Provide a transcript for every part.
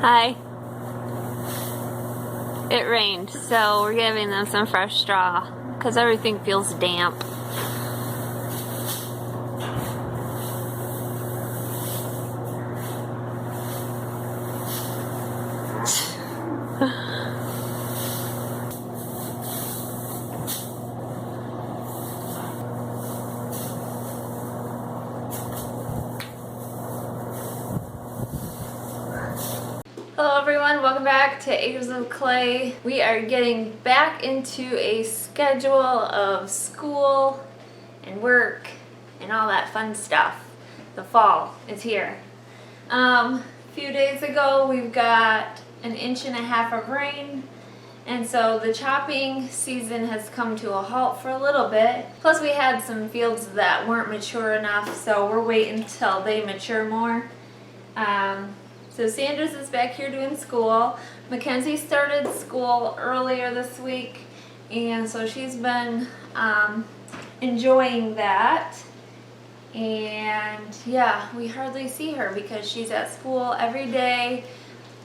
Hi. It rained, so we're giving them some fresh straw because everything feels damp. Hello everyone, welcome back to Acres of Clay. We are getting back into a schedule of school and work and all that fun stuff. The fall is here. A few days ago we've got 1.5 inches of rain, and so the chopping season has come to a halt for a little bit. Plus we had some fields that weren't mature enough, so we're waiting until they mature more. So Sanders is back here doing school. Mackenzie started school earlier this week, and so she's been enjoying that. And yeah, we hardly see her because she's at school every day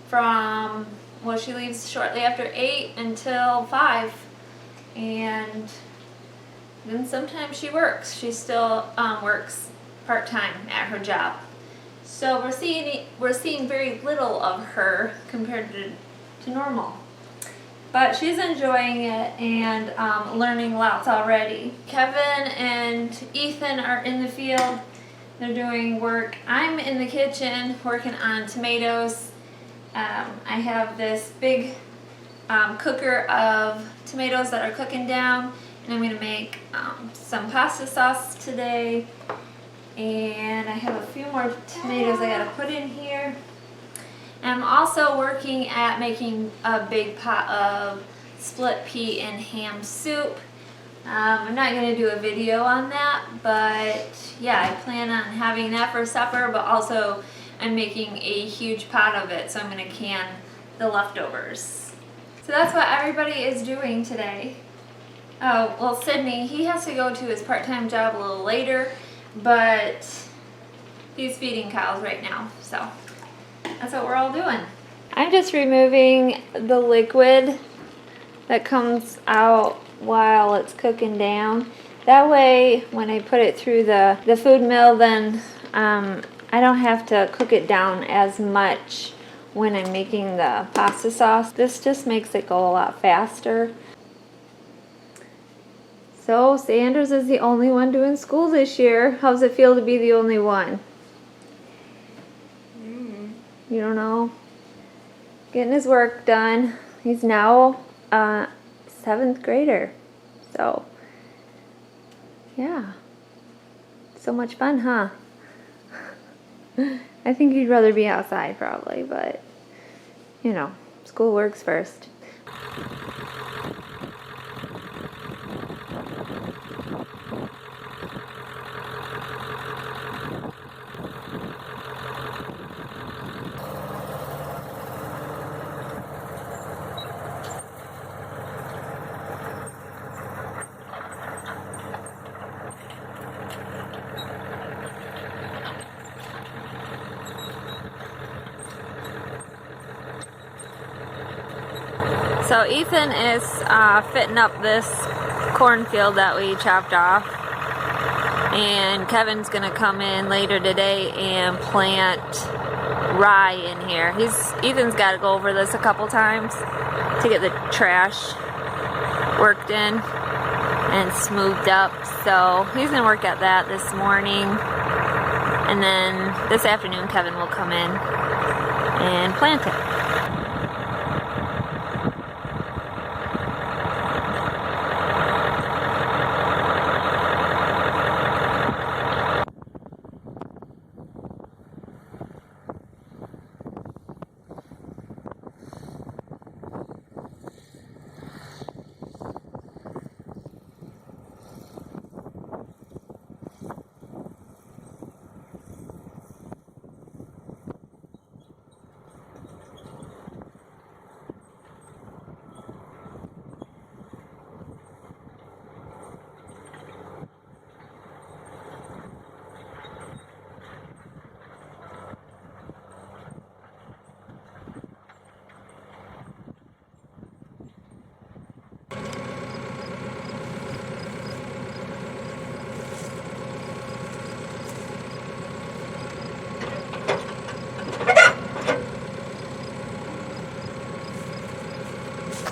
from, well, she leaves shortly after 8 until 5. And then sometimes she works. She still works part-time at her job. So we're seeing very little of her compared to normal. But she's enjoying it and learning lots already. Kevin and Ethan are in the field. They're doing work. I'm in the kitchen working on tomatoes. I have this big cooker of tomatoes that are cooking down, and I'm going to make some pasta sauce today. And I have a few more tomatoes I gotta put in here. And I'm also working at making a big pot of split pea and ham soup. I'm not gonna do a video on that, but yeah, I plan on having that for supper, but also I'm making a huge pot of it, so I'm gonna can the leftovers. So that's what everybody is doing today. Oh, well, Sydney, he has to go to his part-time job a little later, but he's feeding cows right now, so that's what we're all doing. I'm just removing the liquid that comes out while it's cooking down. That way, when I put it through the food mill, then I don't have to cook it down as much when I'm making the pasta sauce. This just makes it go a lot faster. So Sanders is the only one doing school this year. How's it feel to be the only one? You don't know? Getting his work done. He's now a 7th grader. So, yeah. So much fun, huh? I think he'd rather be outside probably, but, you know, school works first. So Ethan is fitting up this cornfield that we chopped off, and Kevin's gonna come in later today and plant rye in here. Ethan's got to go over this a couple times to get the trash worked in and smoothed up. So he's gonna work at that this morning, and then this afternoon Kevin will come in and plant it.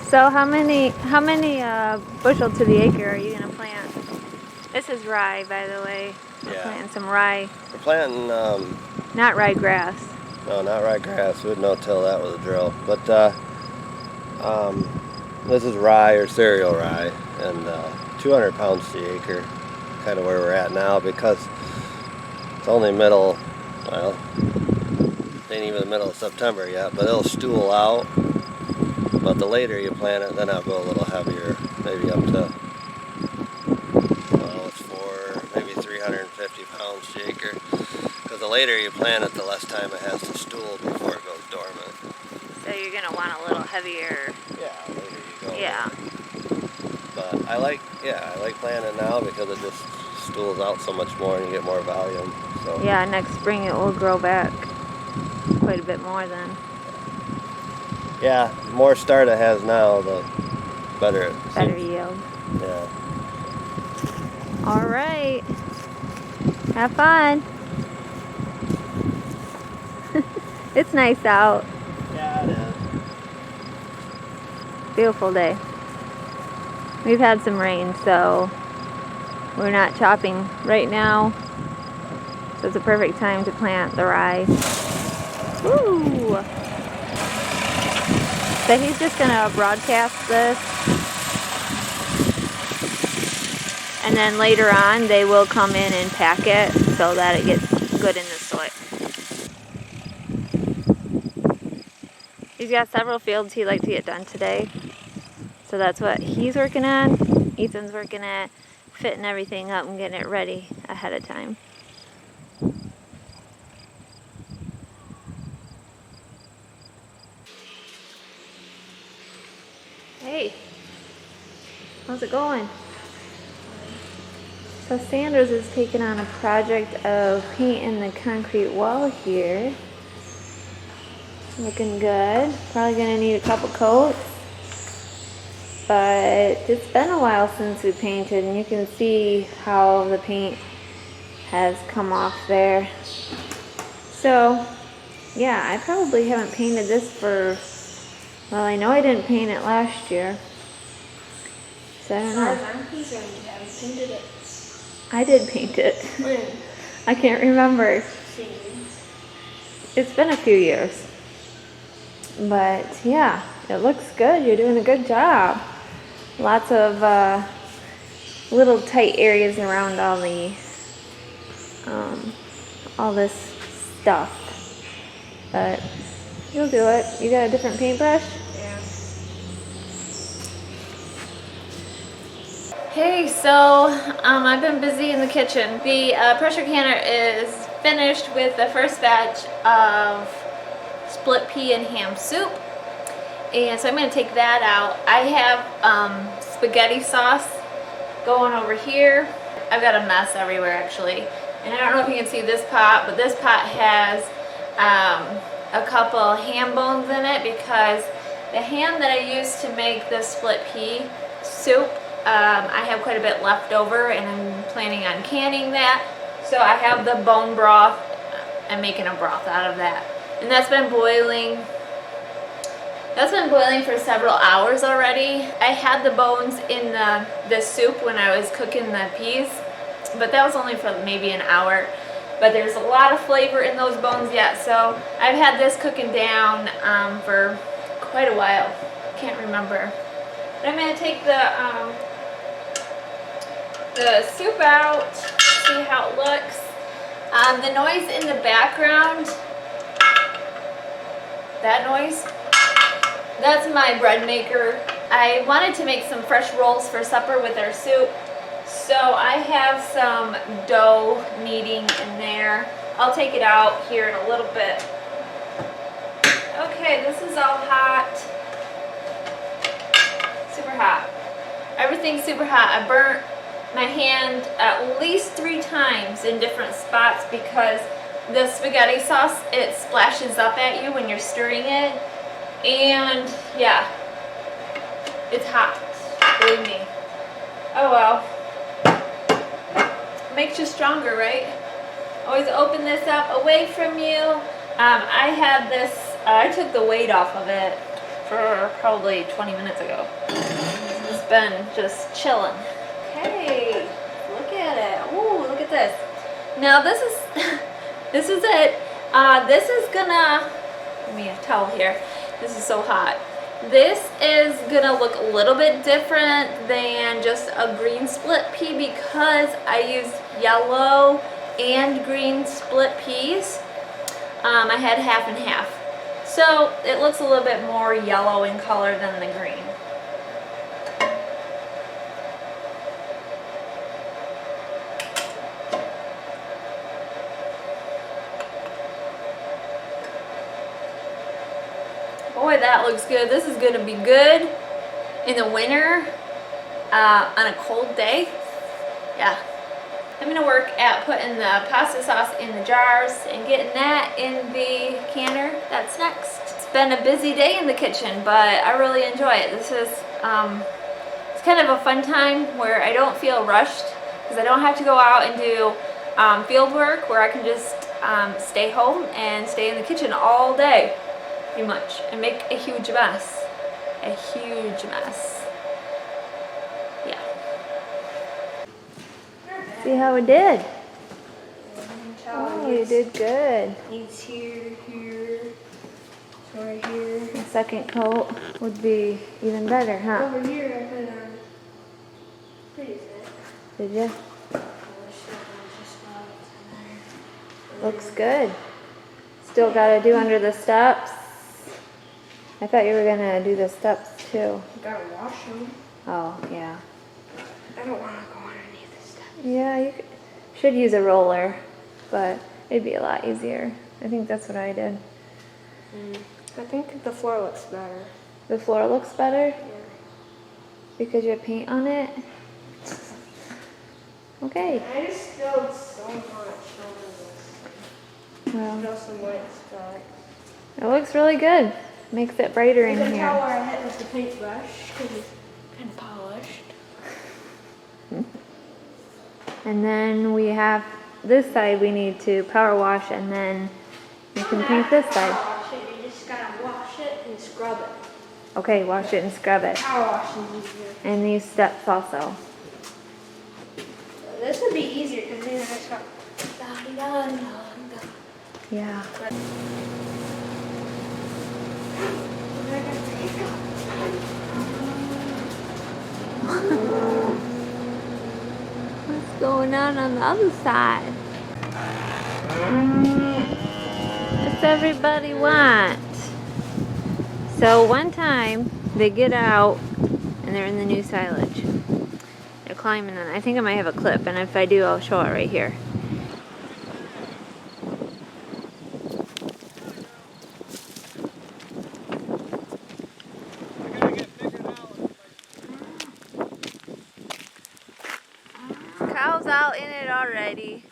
So how many bushel to the acre are you gonna plant? This is rye, by the way. We're planting some rye. We're planting not ryegrass. No, not ryegrass. We'd no till that with a drill. But this is rye or cereal rye, and 200 pounds to the acre, kind of where we're at now, because it's only middle. Well, it ain't even the middle of September yet, but it'll stool out. But the later you plant it, then I'll go a little heavier, maybe up to, well, it's maybe 350 pounds to the acre. Because the later you plant it, the less time it has to stool before it goes dormant. So you're going to want a little heavier. Yeah, later you go. Yeah. But I like planting it now because it just stools out so much more and you get more volume. So. Yeah, next spring it will grow back quite a bit more then. Yeah, the more start it has now, the better it seems. Better yield. Yeah. All right. Have fun. It's nice out. Yeah, it is. Beautiful day. We've had some rain, so we're not chopping right now. So it's a perfect time to plant the rye. Woo! So he's just gonna broadcast this, and then later on they will come in and pack it so that it gets good in the soil. He's got several fields he'd like to get done today, so that's what he's working on. Ethan's working at fitting everything up and getting it ready ahead of time. Hey, how's it going? So Sanders is taking on a project of painting the concrete wall here. Looking good. Probably gonna need a couple coats. But it's been a while since we painted, and you can see how the paint has come off there. So yeah, I probably haven't painted this for, well, I know I didn't paint it last year, so I don't know. As far as I'm concerned, you haven't painted it. I did paint it. When? I can't remember. It's been a few years. But yeah, it looks good. You're doing a good job. Lots of little tight areas around all this stuff. But you'll do it. You got a different paintbrush? Yeah. Hey, so I've been busy in the kitchen. The pressure canner is finished with the first batch of split pea and ham soup. And so I'm going to take that out. I have spaghetti sauce going over here. I've got a mess everywhere actually. And I don't know if you can see this pot, but this pot has a couple ham bones in it because the ham that I used to make the split pea soup, I have quite a bit left over and I'm planning on canning that. So I have the bone broth. I'm making a broth out of that. And that's been boiling. That's been boiling for several hours already. I had the bones in the soup when I was cooking the peas, but that was only for maybe an hour. But there's a lot of flavor in those bones yet, so I've had this cooking down for quite a while. Can't remember. But I'm going to take the soup out, see how it looks. The noise in the background, that noise, that's my bread maker. I wanted to make some fresh rolls for supper with our soup, so I have some dough kneading in there. I'll take it out here in a little bit. Okay, this is all hot. Super hot. Everything's super hot. I burnt my hand at least 3 times in different spots because the spaghetti sauce, it splashes up at you when you're stirring it. And yeah, it's hot, believe me. Oh well. Makes you stronger, right? Always open this up away from you. I had this, I took the weight off of it for probably 20 minutes ago. It's been just chilling. Hey, look at it. Ooh, look at this. Now this is this is it. This is gonna, let me have a towel here. This is so hot. This is gonna look a little bit different than just a green split pea because I used yellow and green split peas. I had half and half. So it looks a little bit more yellow in color than the green. Boy, that looks good. This is going to be good in the winter on a cold day. Yeah. I'm going to work at putting the pasta sauce in the jars and getting that in the canner. That's next. It's been a busy day in the kitchen, but I really enjoy it. This is it's kind of a fun time where I don't feel rushed because I don't have to go out and do field work, where I can just stay home and stay in the kitchen all day. Pretty much, and make a huge mess. A huge mess. Yeah. See how it did? Oh, you did good. It's here, right here. The second coat would be even better, huh? Over here, I put pretty thick. Did you? Looks good. Still gotta do under the steps. I thought you were gonna do the steps too. You gotta wash them. Oh, yeah. I don't want to go underneath the steps. Yeah, you should use a roller, but it'd be a lot easier. I think that's what I did. I think the floor looks better. The floor looks better Yeah. because you have paint on it? Okay. I just spilled so much over this. Well, Spill some white stuff. it looks really good. Makes it brighter in You can tell here. where I hit with the paintbrush because it's kind of polished. And then we have this side we need to power wash, and then you can paint this side. Power wash it. You just gotta wash it and scrub it. Okay, wash it and scrub it. Power washing is easier. And these steps also. This would be easier because then I just got. Yeah. What's going on the other side? What's everybody want? So one time they get out and they're in the new silage. They're climbing on. I think I might have a clip, and if I do, I'll show it right here. Cow's out in it already.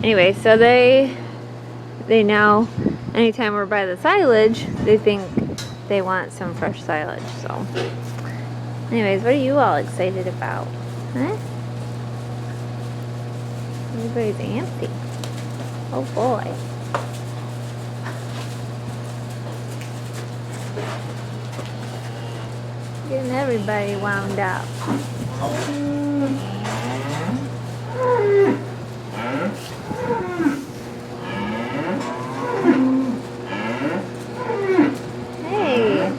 Anyway, so they know anytime we're by the silage, they think they want some fresh silage. So anyways, what are you all excited about? Huh? Everybody's antsy. Oh boy. Getting everybody wound up. Hey.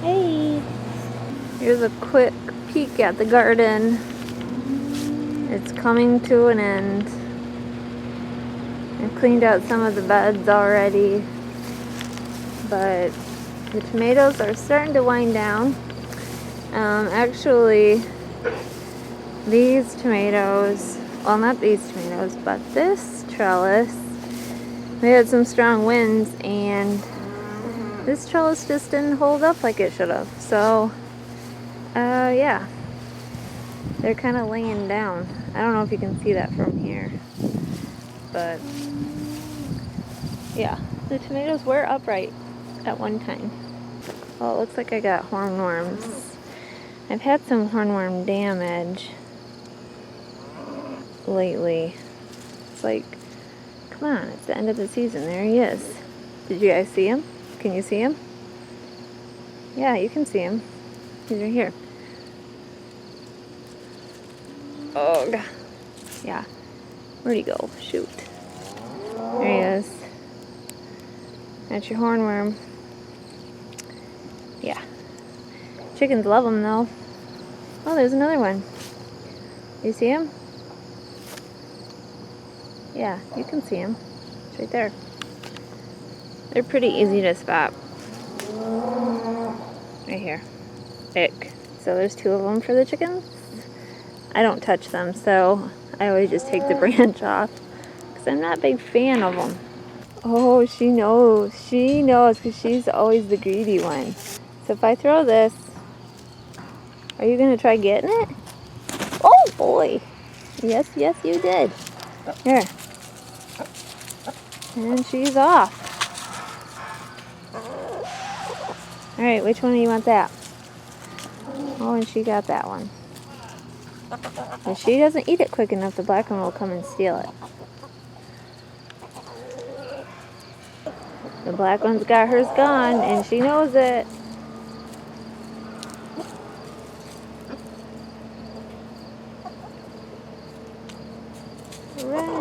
Hey. Here's a quick peek at the garden. It's coming to an end. I've cleaned out some of the beds already, but the tomatoes are starting to wind down. Actually, these tomatoes, well, not these tomatoes, but this trellis, we had some strong winds and this trellis just didn't hold up like it should have. So, yeah, they're kind of laying down. I don't know if you can see that from here, but yeah, the tomatoes were upright at one time. Well, it looks like I got hornworms. I've had some hornworm damage lately. It's like, come on, it's the end of the season. There he is. Did you guys see him? Can you see him? Yeah, you can see him. He's right here. Oh, God. Yeah. Where'd he go? Shoot. There he is. That's your hornworm. Yeah. Chickens love them though. Oh, there's another one. You see him? Yeah, you can see him. It's right there. They're pretty easy to spot. Right here. Ick. So there's 2 of them for the chickens. I don't touch them, so I always just take the branch off because I'm not a big fan of them. Oh, she knows. She knows because she's always the greedy one. So if I throw this, are you going to try getting it? Oh, boy. Yes, yes, you did. Here. And she's off. All right, which one do you want that? Oh, and she got that one. If she doesn't eat it quick enough, the black one will come and steal it. The black one's got hers gone, and she knows it. Run.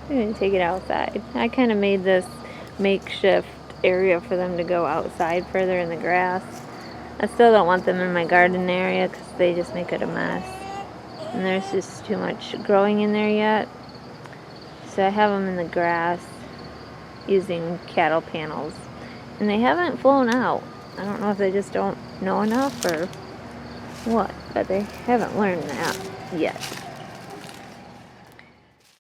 I'm going to take it outside. I kind of made this makeshift area for them to go outside further in the grass. I still don't want them in my garden area because they just make it a mess. And there's just too much growing in there yet. So I have them in the grass using cattle panels. And they haven't flown out. I don't know if they just don't know enough or what, but they haven't learned that yet.